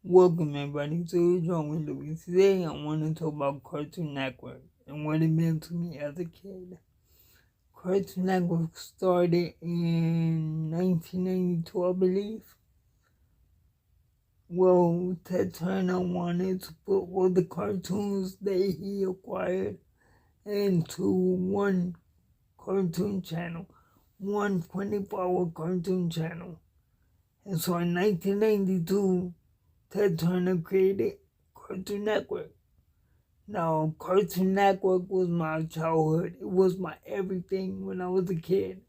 Welcome everybody to John with Louis. Today I want to talk about Cartoon Network and what it meant to me as a kid. Cartoon Network started in 1992, I believe. Well, Ted Turner wanted to put all the cartoons that he acquired into one cartoon channel, one 24-hour cartoon channel. And so in 1992, Ted Turner created Cartoon Network. Now, Cartoon Network was my childhood. It was my everything when I was a kid.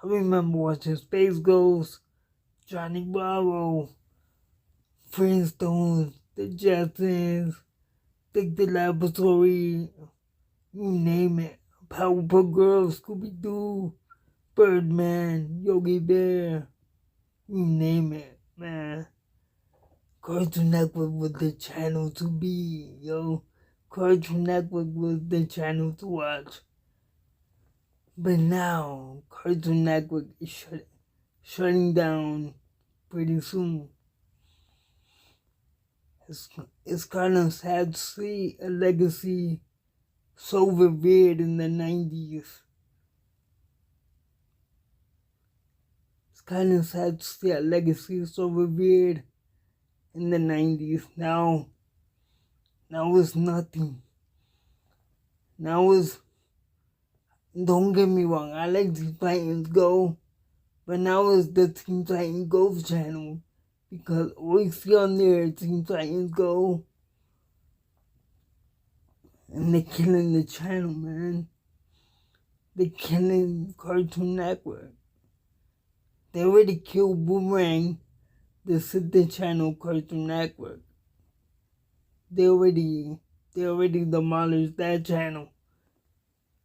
I remember watching Space Ghost, Johnny Bravo, Flintstones, The Jetsons, Dick the Laboratory, you name it. Powerpuff Girls, Scooby-Doo, Birdman, Yogi Bear, you name it, man. Cartoon Network was the channel to be, yo. Cartoon Network was the channel to watch. But now, Cartoon Network is shutting down pretty soon. It's kind of sad to see a legacy so revered in the 90s. It's kind of sad to see a legacy so revered in the 90s. Now it's nothing. Don't get me wrong, I like Teen Titans Go, but now it's the Teen Titans Go channel, because all you see on there is Teen Titans Go, and they're killing the channel, man. They're killing Cartoon Network. They already killed Boomerang, the sister channel Cartoon Network. They already demolished that channel.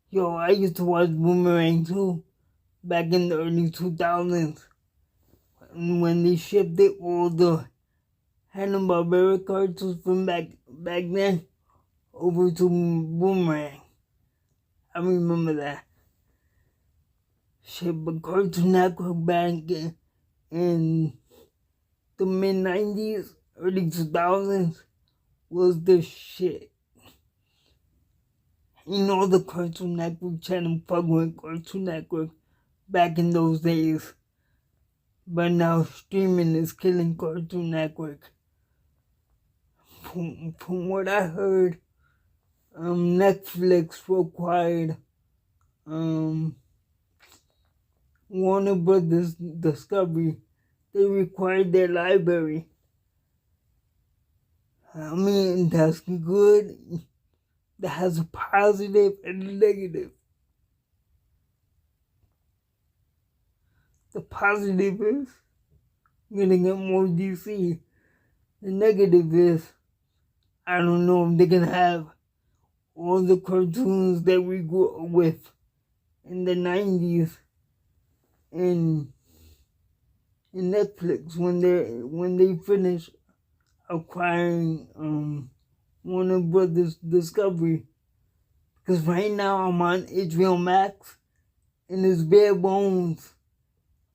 Yo, I used to watch Boomerang too, back in the early 2000s, when they shifted all the Hanna-Barbera cartoons from back then over to Boomerang. I remember that. Shit, but Cartoon Network back in the mid-90s, early 2000s was the shit. You know, the Cartoon Network channel fucked with Cartoon Network back in those days. But now streaming is killing Cartoon Network. From what I heard, Netflix required Warner Brothers Discovery. They required their library. I mean, that's good. That has a positive and a negative. The positive is we're gonna get more DC. The negative is I don't know if they can have all the cartoons that we grew up with in the 90s in Netflix when they finish acquiring Warner Brothers Discovery. Because right now I'm on HBO Max and it's bare bones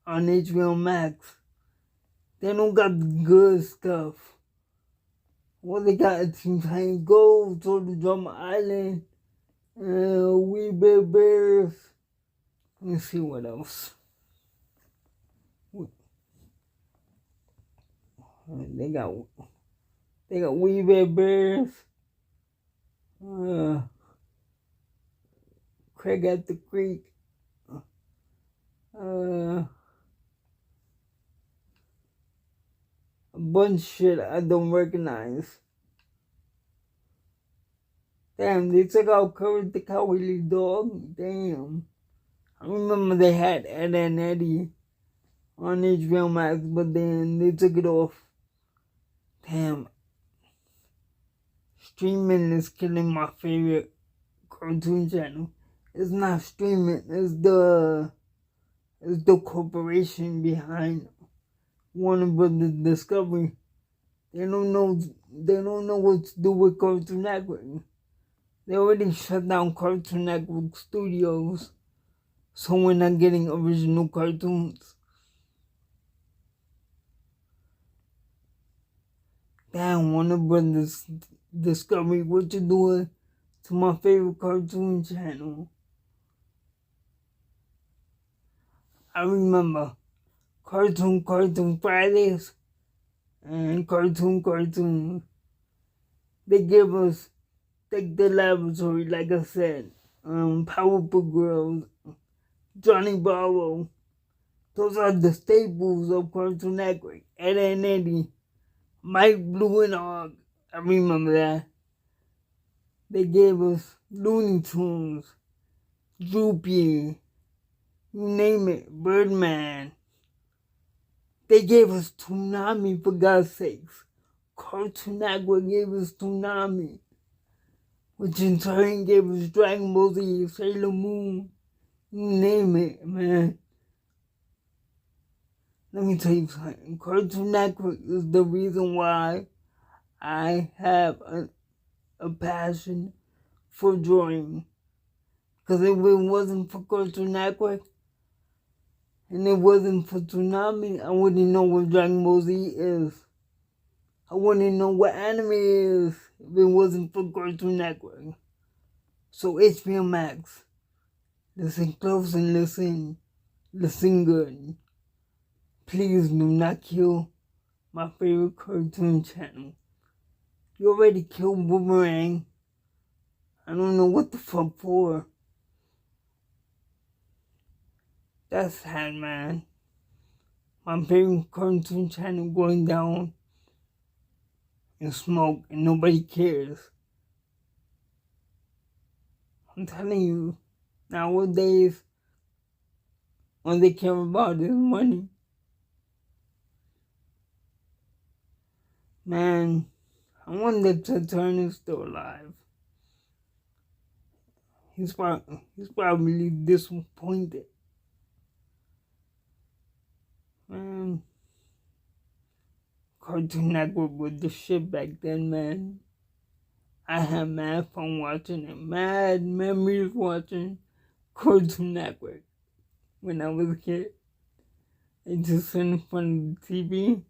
on HBO Max. They don't got the good stuff. Well, they got Teen Titans Go, Total Drama Island, We Bare Bears. Let me see what else. They got We Bare Bears. Craig at the Creek. A bunch of shit I don't recognize. Damn, they took out Courage the Cowardly Dog. Damn. I remember they had Ed and Eddie on HBO Max, but then they took it off. Damn. Streaming is killing my favorite cartoon channel. It's not streaming, it's the corporation behind Warner Brothers Discovery. They don't know what to do with Cartoon Network. They already shut down Cartoon Network Studios, so we're not getting original cartoons. Damn, Warner Brothers Discovery, what you doing to my favorite cartoon channel? I remember Cartoon Fridays and Cartoon. They gave us the laboratory, like I said, Powerpuff Girls, Johnny Bravo. Those are the staples of Cartoon Network. Ed and Eddie, Mike Blue and Hog. I remember that. They gave us Looney Tunes, Droopy, you name it, Birdman. They gave us Toonami, for God's sakes. Cartoon Network gave us Toonami, which in turn gave us Dragon Ball Z, Sailor Moon, you name it, man. Let me tell you something. Cartoon Network is the reason why I have a passion for drawing. Because if it wasn't for Cartoon Network, and it wasn't for Toonami, I wouldn't know what Dragon Ball Z is. I wouldn't know what anime is if it wasn't for Cartoon Network. So HBO Max, listen close and listen good. Please do not kill my favorite cartoon channel. You already killed Boomerang. I don't know what the fuck for. That's sad, man. My favorite cartoon channel going down in smoke and nobody cares. I'm telling you, nowadays, all they care about is money. Man, I wonder if Turner is still alive. He's probably disappointed. Man, Cartoon Network was the shit back then, man. I had mad fun watching it, mad memories watching Cartoon Network when I was a kid. I just sit in front of the TV,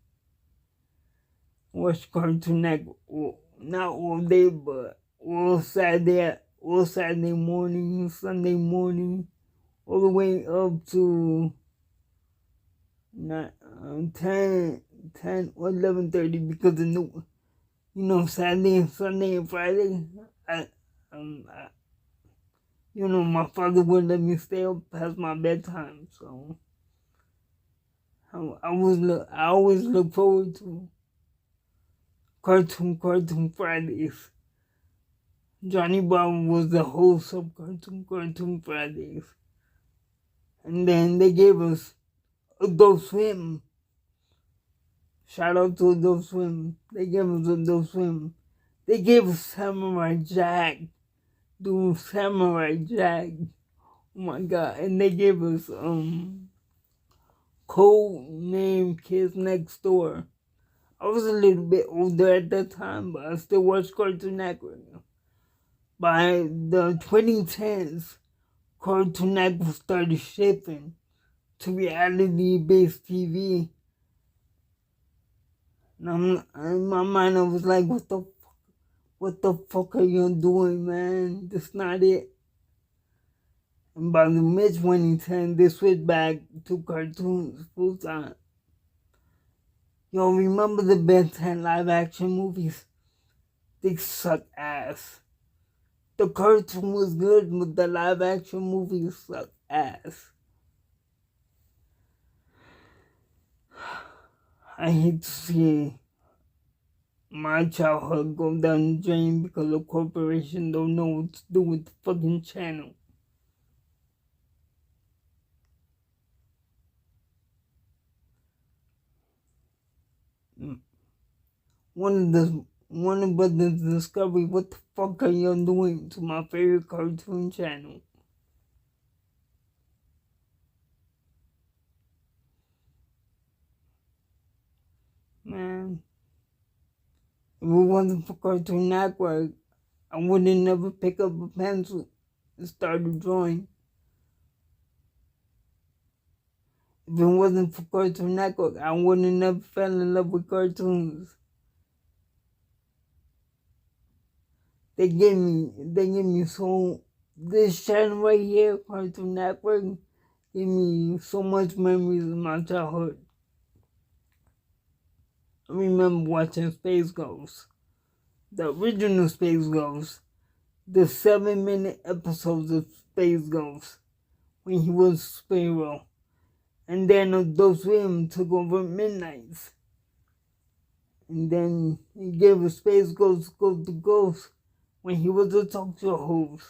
watch Cartoon Network, not all day, but all Saturday morning, Sunday morning, all the way up to 10 or 11:30 because of new, Saturday and Sunday and Friday. My father wouldn't let me stay up past my bedtime, so I always look forward to Cartoon Fridays. Johnny Bravo was the host of Cartoon Fridays. And then they gave us Adult Swim. Shout out to Adult Swim. They gave us Adult Swim. They gave us Samurai Jack. Dude, Samurai Jack. Oh my god. And they gave us Code Name Kids Next Door. I was a little bit older at that time, but I still watched Cartoon Network. By the 2010s, Cartoon Network started shifting to reality-based TV. And in my mind, I was like, what the fuck are you doing, man? That's not it. And by the mid-2010s, they switched back to cartoons full time. Yo, remember the Ben 10 live-action movies? They suck ass. The cartoon was good, but the live-action movies suck ass. I hate to see my childhood go down the drain because the corporation don't know what to do with the fucking channel. Warner Brothers Discovery, what the fuck are you doing to my favorite cartoon channel? Man, if it wasn't for Cartoon Network, I would have never picked up a pencil and started drawing. If it wasn't for Cartoon Network, I would have never fell in love with cartoons. They gave me so, this channel right here, Cartoon Network, gave me so much memories of my childhood. I remember watching Space Ghost, the original Space Ghost, the 7-minute episodes of Space Ghost, when he was Sparrow. And then Adult Swim took over Midnights. And then he gave us Space Ghost Ghost to Ghost when he was a talk show host.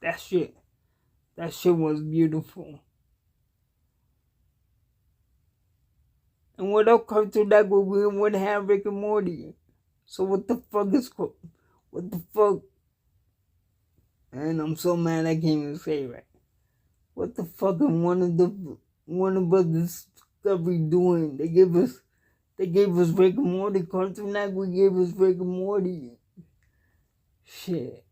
That shit was beautiful. And without Cartoon Network, we wouldn't have Rick and Morty. So what the fuck? And I'm so mad I can't even say it right. What the fuck is Warner Brothers Discovery doing? They gave us Rick and Morty. Cartoon Network gave us Rick and Morty. Shit.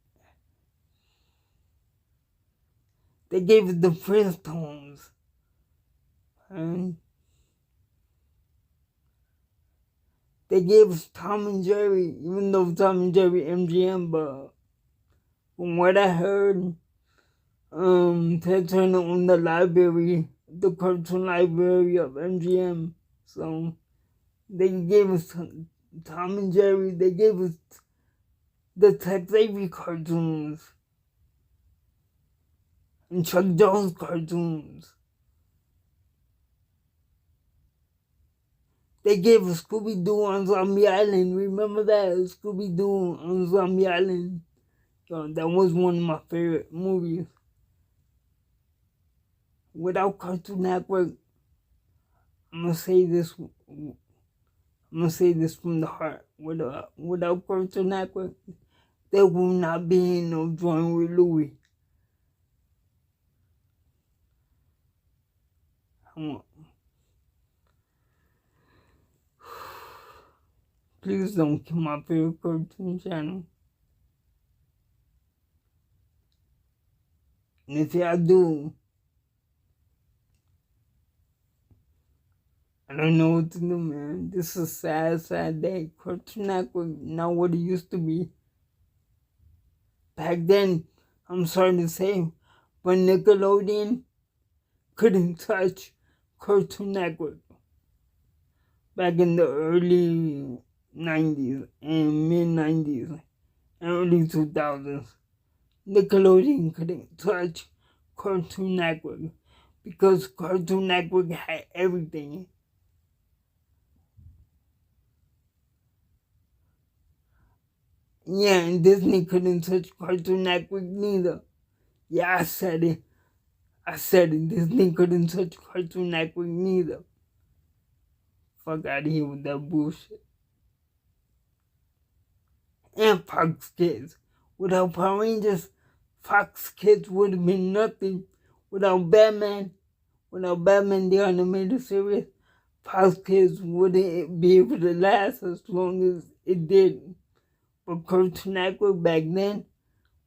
They gave us the Flintstones. And they gave us Tom and Jerry, even though Tom and Jerry MGM, but from what I heard, they turned on the library, the cartoon library of MGM. So they gave us Tom and Jerry, they gave us the Tex Avery cartoons, and Chuck Jones cartoons. They gave us Scooby-Doo on Zombie Island. Remember that? Scooby-Doo on Zombie Island. That was one of my favorite movies. Without Cartoon Network, I'm gonna say this from the heart. Without Cartoon Network, there will not be no Drawing with Louie. Please don't kill my favorite cartoon channel. And if y'all do, I don't know what to do, man. This is a sad day. Cartoon Network not what it used to be. Back then, I'm sorry to say, but Nickelodeon couldn't touch Cartoon Network. Back in the early 90s and mid-90s and early 2000s, Nickelodeon couldn't touch Cartoon Network because Cartoon Network had everything. Yeah, and Disney couldn't touch Cartoon Network neither. Yeah, I said it. Disney couldn't touch Cartoon Network neither. Fuck out of here with that bullshit. And Fox Kids. Without Power Rangers, Fox Kids would have been nothing. Without Batman the animated series, Fox Kids wouldn't be able to last as long as it did. But Cartoon Network back then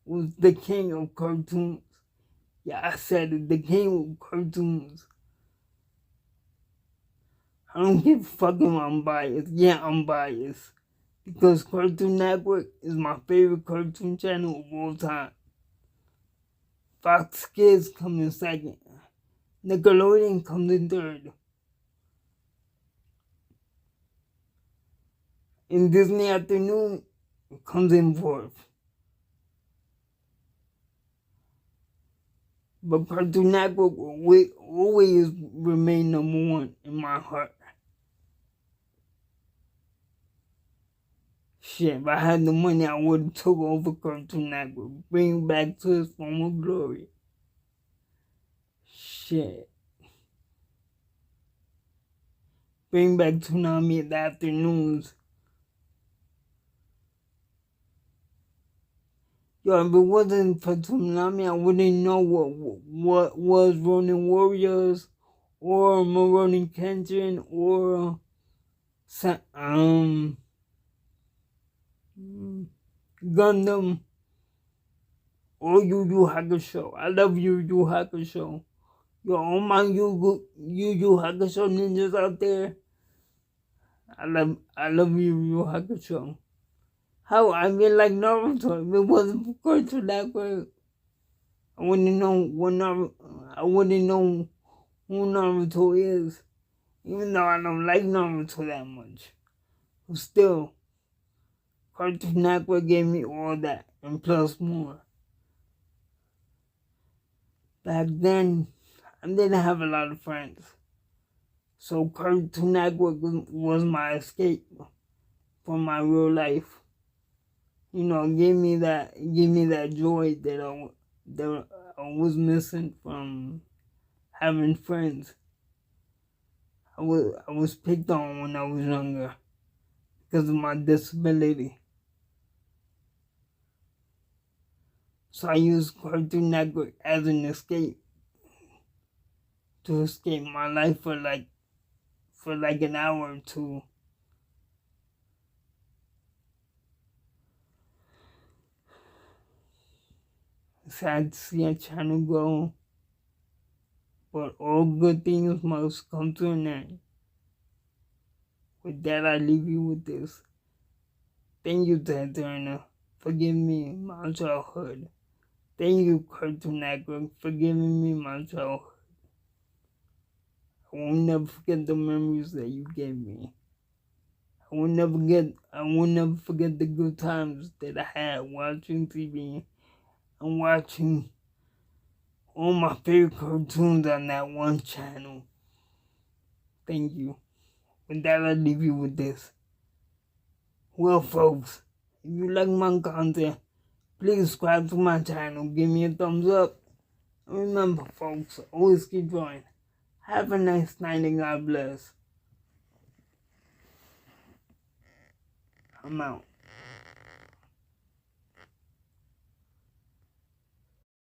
was the king of cartoons. Yeah, I said it, the king of cartoons. I don't give a fuck if I'm biased. Yeah, I'm biased. Because Cartoon Network is my favorite cartoon channel of all time. Fox Kids come in second. Nickelodeon comes in third. And Disney Afternoon comes in fourth. But Cartoon Network will always remain number one in my heart. Shit, if I had the money, I would have took over Cartoon Network, bring it back to its former glory. Shit. Bring back Toonami in the afternoons. Yo, if it wasn't for Toonami, I wouldn't know what was Ronin Warriors, or Rurouni Kenshin, or Gundam, or Yu Yu Hakusho. I love Yu Yu Hakusho. Yo, all my Yu Yu Hakusho ninjas out there, I love Yu Yu Hakusho. how I feel like Naruto. If it wasn't for Cartoon Network, I wouldn't know what Naruto. I wouldn't know who Naruto is, even though I don't like Naruto that much. But still, Cartoon Network gave me all that and plus more. Back then, I didn't have a lot of friends, so Cartoon Network was my escape from my real life. You know, give me that joy that I was missing from having friends. I was picked on when I was younger because of my disability. So I used Cartoon Network as an escape to escape my life for like an hour or two. Sad to see a channel go, but all good things must come to an end. With that, I leave you with this. Thank you, Ted Turner, for giving me my childhood. Thank you, Cartoon Network, for giving me my childhood. I will never forget the memories that you gave me. I will never forget the good times that I had watching TV and watching all my favorite cartoons on that one channel. Thank you. With that, I leave you with this. Well, folks, if you like my content, please subscribe to my channel. Give me a thumbs up. And remember, folks, always keep drawing. Have a nice night and God bless. I'm out.